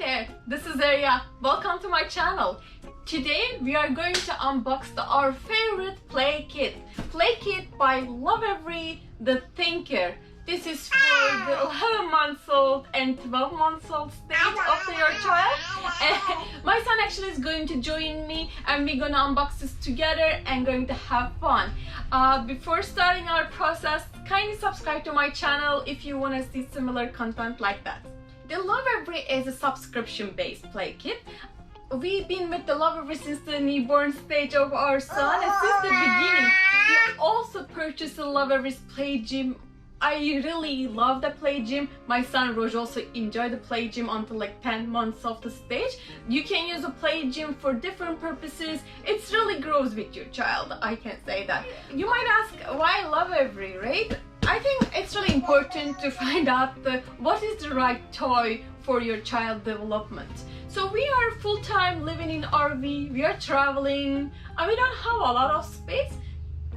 there, this is Arya. Welcome to my channel. Today we are going to unbox our favorite play kit. Play kit by Lovevery the Thinker. This is for the 11 months old and 12 months old stage of your child. And my son actually is going to join me and we're gonna unbox this together and going to have fun. Before starting our process, kindly subscribe to my channel if you want to see similar content like that. The Lovevery is a subscription-based play kit. We've been with the Lovevery since the newborn stage of our son, and since the beginning we also purchased the Lovevery's play gym. I really love the play gym. My son Roj also enjoyed the play gym until like 10 months of the stage. You can use a play gym for different purposes. It really grows with your child, I can say that. You might ask, why Lovevery, right? I think it's really important to find out what is the right toy for your child development. So we are full-time living in RV, we are traveling, and we don't have a lot of space.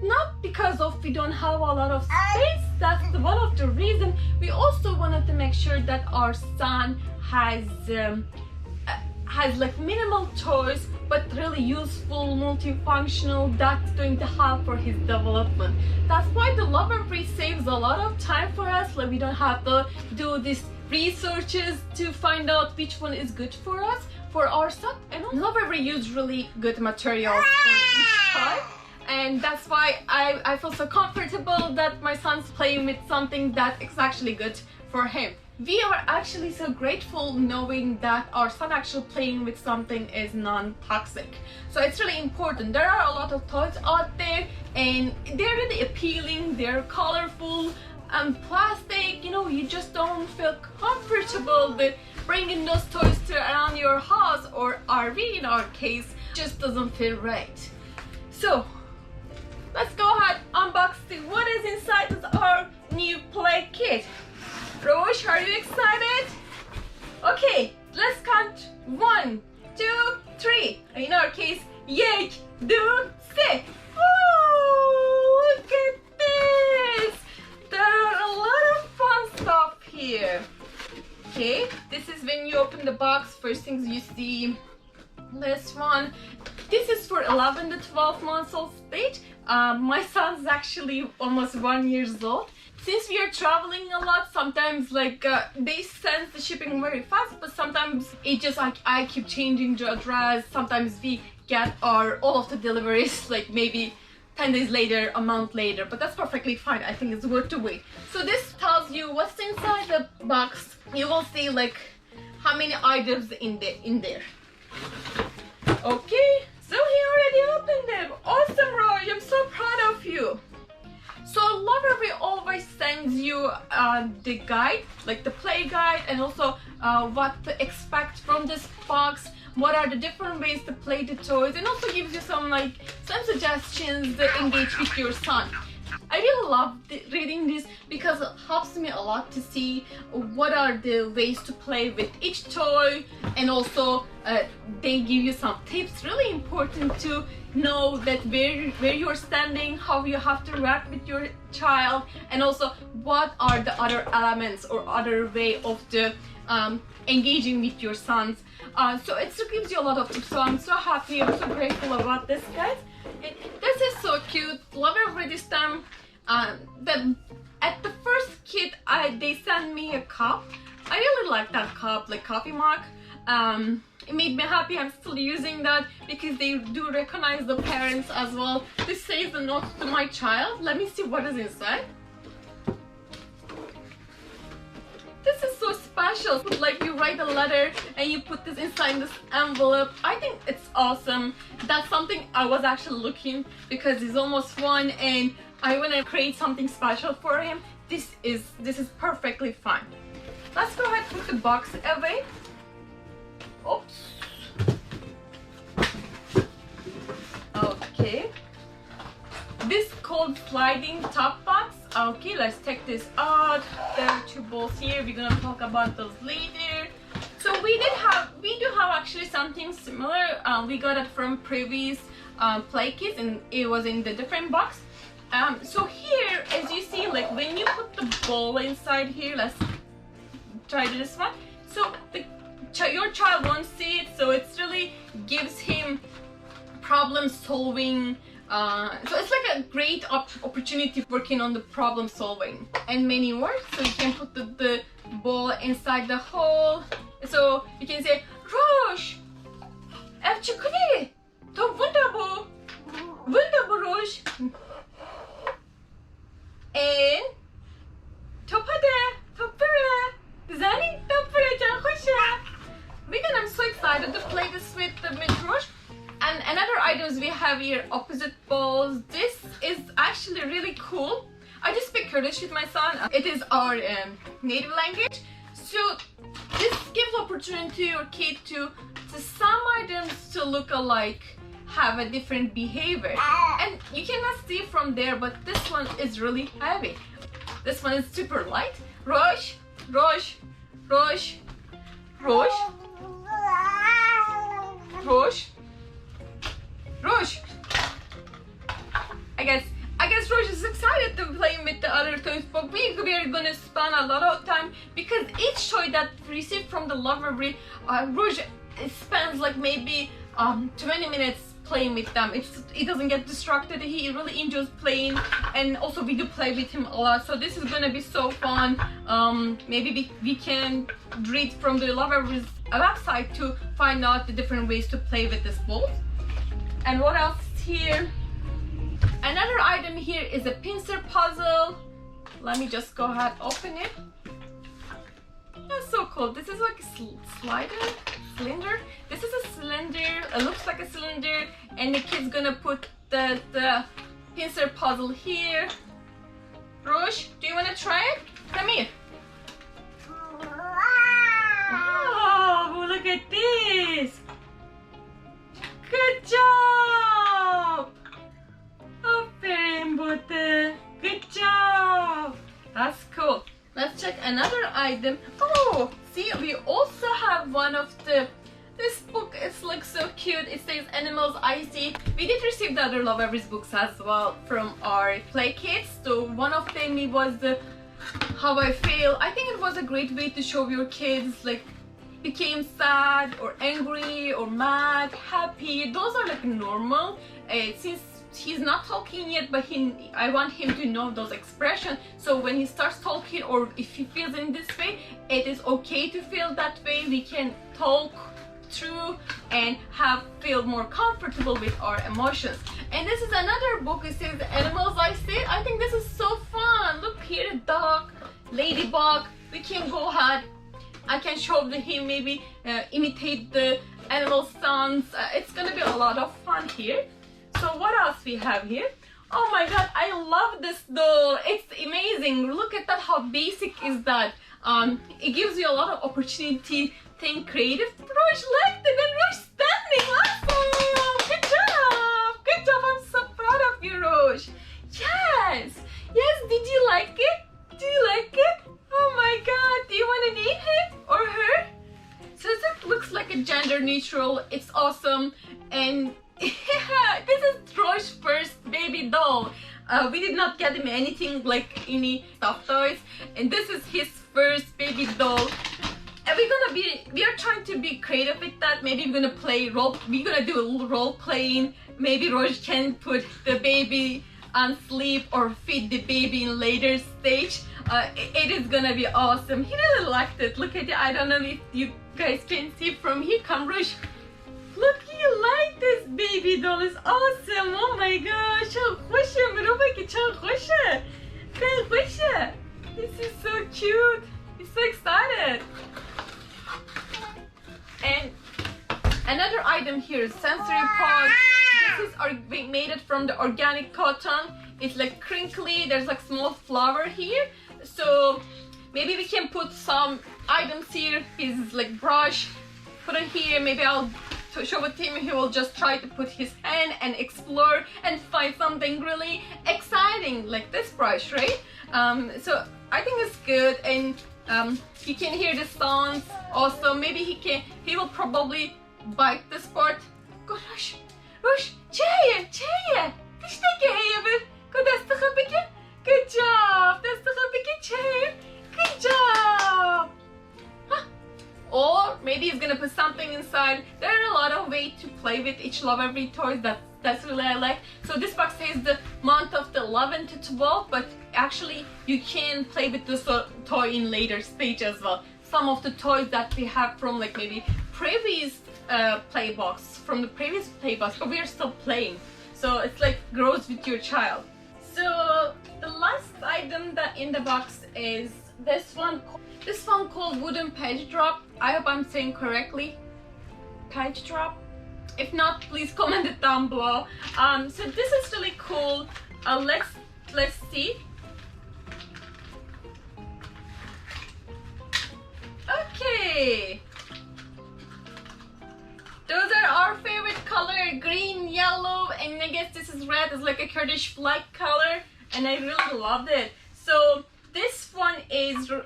Not because of we don't have a lot of space, that's one of the reasons. We also wanted to make sure that our son has like minimal toys but really useful, multifunctional, that's going to help for his development. That's why the Lovevery saves a lot of time for us. Like we don't have to do these researches to find out which one is good for us, for our son. And Lovevery use really good materials for each toy. And that's why I feel so comfortable that my son's playing with something that is actually good for him. We are actually so grateful knowing that our son actually playing with something is non-toxic. So it's really important. There are a lot of toys out there and they're really appealing, they're colorful and plastic, you know, you just don't feel comfortable with bringing those toys to around your house or RV in our case, just doesn't feel right. So let's go ahead, unbox what is inside our new play kit. Rosh, are you excited? Okay, let's count 1, 2, 3. In our case, yay, do, say. Oh, look at this! There are a lot of fun stuff here. Okay, this is when you open the box, first things you see. This one, this is for 11 to 12 months old stage. My son's actually almost 1 year old. Since we are traveling a lot, sometimes like they send the shipping very fast, but sometimes it just like I keep changing the address. Sometimes we get all of the deliveries like maybe 10 days later, a month later, but that's perfectly fine. I think it's worth to wait. So this tells you what's inside the box. You will see like how many items in there. Okay, so he already opened them. Awesome, Roy, I'm so proud of you. So Lovevery always sends you the guide, like the play guide, and also what to expect from this box, what are the different ways to play the toys, and also gives you some suggestions to engage with your son. I really love reading this because it helps me a lot to see what are the ways to play with each toy, and also they give you some tips. Really important to know that where you're standing, how you have to react with your child, and also what are the other elements or other way of the engaging with your sons. So it gives you a lot of tips. So I'm so happy, I'm so grateful about this, guys. This is so cute. Lovevery this time. At the first kit, they sent me a cup. I really like that cup, like coffee mug. It made me happy. I'm still using that because they do recognize the parents as well. This says the notes to my child. Let me see what is inside. This is so special. Like you write a letter and you put this inside this envelope. I think it's awesome. That's something I was actually looking because he's almost 1 and I want to create something special for him. This is perfectly fine. Let's go ahead and put the box away. Oops. Okay. This called sliding top box. Okay, let's take this out. There are 2 balls here. We're gonna talk about those later. So we do have actually something similar. We got it from previous play kits, and it was in the different box. So here, as you see, like when you put the ball inside here, let's try this one. So your child won't see it, so it's really gives him problem solving. So it's like a great opportunity working on the problem solving and many more. So you can put the ball inside the hole. So you can say, Rosh, evçukuli, top wunderbar, wunderbar Rosh. And top hadi, top böyle. Zani, top böyle can hoşa. Because I'm so excited to play this with Rosh. And another items we have here, opposite balls. This is actually really cool. I just speak Kurdish with my son. It is our native language. So this gives opportunity to your kid to some items to look alike, have a different behavior. And you cannot see from there, but this one is really heavy. This one is super light. Rosh, Rosh, Rosh, Rosh, Rosh. Rosh. I guess Rosh is excited to play with the other toys, but we are gonna spend a lot of time because each toy that we receive from the Lovevery, Rosh spends like maybe 20 minutes playing with them. He doesn't get distracted. He really enjoys playing, and also we do play with him a lot. So this is gonna be so fun. Maybe we can read from the Lovevery's website to find out the different ways to play with this ball. And what else is here? Another item here is a pincer puzzle. Let me just go ahead, open it. That's so cool. This is like a cylinder. This is a cylinder. It looks like a cylinder, and the kid's gonna put the pincer puzzle here. Rosh, do you wanna try it? Come here. Oh, look at this. Good job! Aferin Bote. Good job! That's cool. Let's check another item. Oh, see, we also have one of this book. It's like so cute. It says Animals I See. We did receive the other Lovevery's books as well from our play kits. So one of them was the How I Feel. I think it was a great way to show your kids like became sad or angry or mad, happy. Those are like normal. Since he's not talking yet, but I want him to know those expressions. So when he starts talking, or if he feels in this way, it is okay to feel that way. We can talk through and feel more comfortable with our emotions. And this is another book. It says Animals I See. I think this is so fun. Look here, a dog, ladybug. We can go ahead. I can show him, maybe imitate the animal sounds. It's gonna be a lot of fun here. So what else we have here? Oh my god, I love this doll. It's amazing. Look at that, how basic is that. It gives you a lot of opportunity to think creative. Rosh liked it, and Rosh standing. Awesome. Good job. Good job. I'm so proud of you, Rosh. Yes. Yes, did you like it? Do you like it? Oh my god, do you want to name him or her? So it looks like a gender neutral. It's awesome. And this is Rosh's first baby doll. We did not get him anything like any stuffed toys, and this is his first baby doll. And we are trying to be creative with that. Maybe we're gonna do a little role playing. Maybe Rosh can put the baby on sleep or feed the baby in later stage. It is gonna be awesome. He really liked it. Look at it. I don't know if you guys can see from here. Come, Rosh. Look, you like this baby doll. It's awesome. Oh my gosh. This is so cute. He's so excited. And another item here is sensory pod. This is we made it from the organic cotton. It's like crinkly. There's like small flower here. So maybe we can put some items here. His like brush. Put it here. Maybe I'll show it to him. He will just try to put his hand and explore and find something really exciting like this brush, right? So I think it's good, and he can hear the sounds. Also, maybe he will probably bite this part. Go, Rosh, Rosh, cheia. Good job. Good job. or maybe he's gonna put something inside. There are a lot of ways to play with each Lovevery toys. That's really I like. So this box says the month of the 11 to 12, but actually you can play with this toy in later stage as well. Some of the toys that we have from like maybe previous play box, from the previous play box, but we are still playing. So it's like grows with your child. So the last item that in the box is this one called wooden page drop. I hope I'm saying correctly. Page drop. If not, please comment it down below. So this is really cool. Let's see. Okay. Those are our favorite color, green, yellow, and I guess this is red. It's like a Kurdish flag color, and I really loved it. So this one is Rush,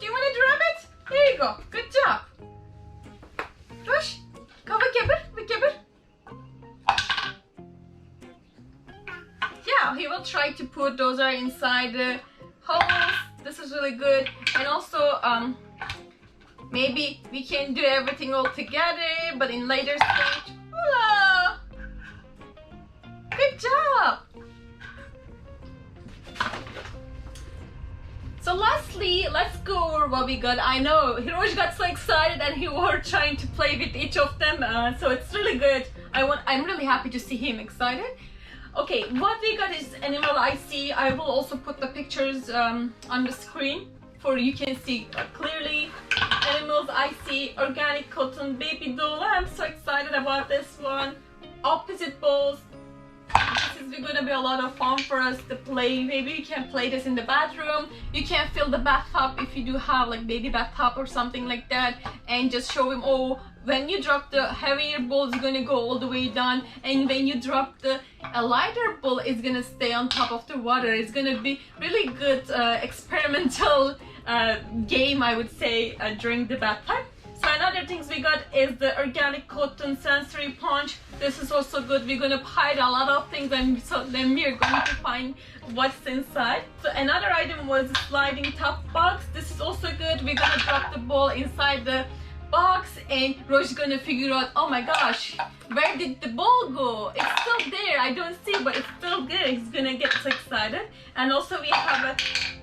do you want to drop it? There you go. Good job. Rush, go викибir. Yeah, he will try to put those are inside the holes. This is really good. And also maybe we can do everything all together, but in later stage. Hola! Good job! So lastly, let's go over what we got. I know Hirosh got so excited and he was trying to play with each of them, so it's really good. I'm really happy to see him excited. Okay, what we got is animal IC. I will also put the pictures on the screen for you can see clearly. Animals IC, organic cotton baby doll. I'm so excited about this one. Opposite balls. This is gonna be a lot of fun for us to play. Maybe you can play this in the bathroom. You can fill the bathtub if you do have like baby bathtub or something like that, and just show him, oh, when you drop the heavier ball, it's gonna go all the way down, and when you drop the lighter ball, it's gonna stay on top of the water. It's gonna be really good experimental game, I would say, during the bath time. So another things we got is the organic cotton sensory punch. This is also good. We're gonna hide a lot of things, and so then we're going to find what's inside. So another item was the sliding top box. This is also good. We're gonna drop the ball inside the box, and Rosh is gonna figure out, oh my gosh, where did the ball go? It's still there. I don't see, but it's still there. He's gonna get so excited. And also we have a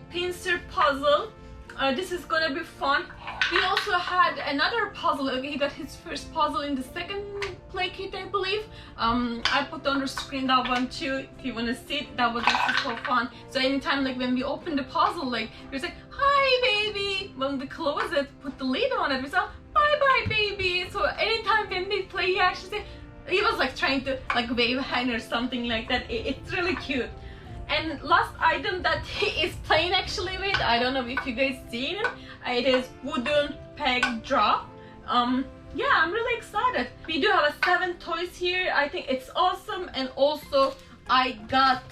pincer puzzle. This is gonna be fun. We also had another puzzle. He got his first puzzle in the second play kit, I believe. I put on the screen that one too, if you wanna see it. That was also so fun. So anytime like when we open the puzzle, like we say, hi baby. When we close it, put the lid on it, we say, bye bye baby. So anytime when we play, he actually say, he was like trying to like wave a hand or something like that. It's really cute. And last item that he is playing actually with, I don't know if you guys seen it, it is wooden peg drop. Yeah, I'm really excited. We do have 7 toys here. I think it's awesome, and also I got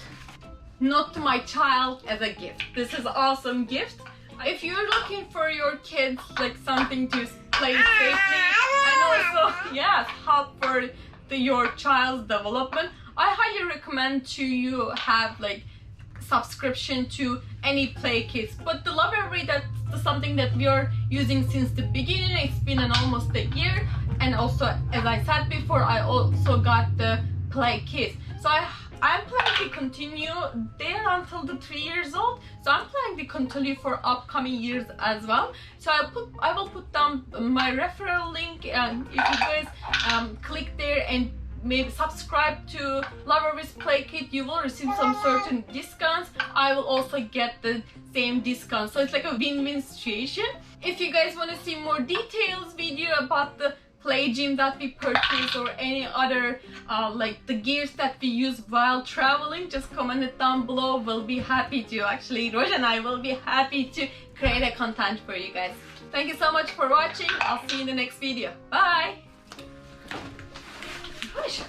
not to my child as a gift. This is an awesome gift. If you're looking for your kids like something to play safely and also yes, help for your child's development, I highly recommend to you have like subscription to any play kits. But the Lovevery, that's something that we are using since the beginning. It's been almost a year, and also as I said before, I also got the play kit. So I'm planning to continue there until the 3 years old. So I'm planning to continue for upcoming years as well. So I will put down my referral link, and if you guys click there and maybe subscribe to Lovevery's Play Kit, you will receive some certain discounts. I will also get the same discount, so it's like a win-win situation. If you guys want to see more details video about the play gym that we purchased or any other like the gears that we use while traveling, just comment it down below. We'll be happy to, actually Roj and I will be happy to create a content for you guys. Thank you so much for watching. I'll see you in the next video. Bye. Push.